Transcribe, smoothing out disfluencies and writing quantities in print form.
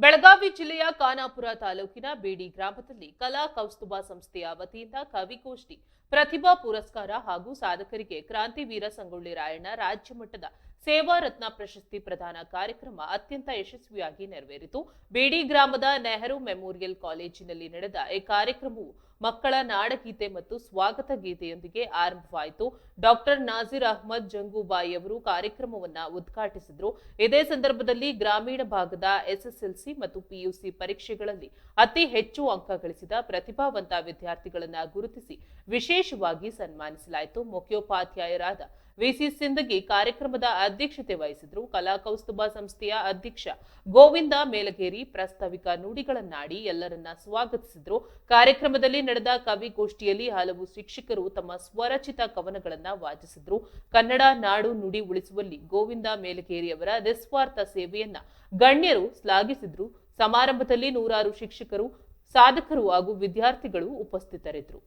ಬೆಳಗಾವಿ ಜಿಲ್ಲೆಯ ಖಾನಾಪುರ ತಾಲೂಕಿನ ಬೇಡಿ ಗ್ರಾಮದಲ್ಲಿ ಕಲಾ ಕೌಸ್ತುಭ ಸಂಸ್ಥೆಯ ವತಿಯಿಂದ ಕವಿಗೋಷ್ಠಿ, ಪ್ರತಿಭಾ ಪುರಸ್ಕಾರ ಹಾಗೂ ಸಾಧಕರಿಗೆ ಕ್ರಾಂತಿವೀರ ಸಂಗೊಳ್ಳಿ ರಾಯಣ್ಣ ರಾಜ್ಯ ಮಟ್ಟದ ಸೇವಾ ರತ್ನ ಪ್ರಶಸ್ತಿ ಪ್ರದಾನ ಕಾರ್ಯಕ್ರಮ ಅತ್ಯಂತ ಯಶಸ್ವಿಯಾಗಿ ನೆರವೇರಿತು. ಬೇಡಿ ಗ್ರಾಮದ ನೆಹರು ಮೆಮೋರಿಯಲ್ ಕಾಲೇಜಿನಲ್ಲಿ ನಡೆದ ಈ ಕಾರ್ಯಕ್ರಮವು ಮಕ್ಕಳ ನಾಡಗೀತೆ ಮತ್ತು ಸ್ವಾಗತ ಗೀತೆಯೊಂದಿಗೆ ಆರಂಭವಾಯಿತು. ಡಾಕ್ಟರ್ ನಾಜೀರ್ ಅಹ್ಮದ್ ಜಂಗೂಬಾಯಿ ಅವರು ಕಾರ್ಯಕ್ರಮವನ್ನು ಉದ್ಘಾಟಿಸಿದರು. ಇದೇ ಸಂದರ್ಭದಲ್ಲಿ ಗ್ರಾಮೀಣ ಭಾಗದ ಎಸ್ಎಸ್ಎಲ್ಸಿ ಮತ್ತು ಪಿಯುಸಿ ಪರೀಕ್ಷೆಗಳಲ್ಲಿ ಅತಿ ಹೆಚ್ಚು ಅಂಕ ಗಳಿಸಿದ ಪ್ರತಿಭಾವಂತ ವಿದ್ಯಾರ್ಥಿಗಳನ್ನು ಗುರುತಿಸಿ ವಿಶೇಷವಾಗಿ ಸನ್ಮಾನಿಸಲಾಯಿತು. ಮುಖ್ಯೋಪಾಧ್ಯಾಯರಾದ ವಿಸಿ ಸಿಂದಗಿ ಕಾರ್ಯಕ್ರಮದ ಅಧ್ಯಕ್ಷತೆ ವಹಿಸಿದ್ರು. ಕಲಾ ಕೌಸ್ತುಭ ಸಂಸ್ಥೆಯ ಅಧ್ಯಕ್ಷ ಗೋವಿಂದ ಮೇಲಗೇರಿ ಪ್ರಾಸ್ತಾವಿಕ ನುಡಿಗಳನ್ನಾಡಿ ಎಲ್ಲರನ್ನ ಸ್ವಾಗತಿಸಿದ್ರು. ಕಾರ್ಯಕ್ರಮದಲ್ಲಿ ನಡೆದ ಕವಿಗೋಷ್ಠಿಯಲ್ಲಿ ಹಲವು ಶಿಕ್ಷಕರು ತಮ್ಮ ಸ್ವರಚಿತ ಕವನಗಳನ್ನ ವಾಚಿಸಿದ್ರು. ಕನ್ನಡ ನಾಡು ನುಡಿ ಉಳಿಸುವಲ್ಲಿ ಗೋವಿಂದ ಮೇಲಗೇರಿ ಅವರ ನಿಸ್ವಾರ್ಥ ಸೇವೆಯನ್ನ ಗಣ್ಯರು ಶ್ಲಾಘಿಸಿದ್ರು. ಸಮಾರಂಭದಲ್ಲಿ ನೂರಾರು ಶಿಕ್ಷಕರು, ಸಾಧಕರು ಹಾಗೂ ವಿದ್ಯಾರ್ಥಿಗಳು ಉಪಸ್ಥಿತರಿದ್ದರು.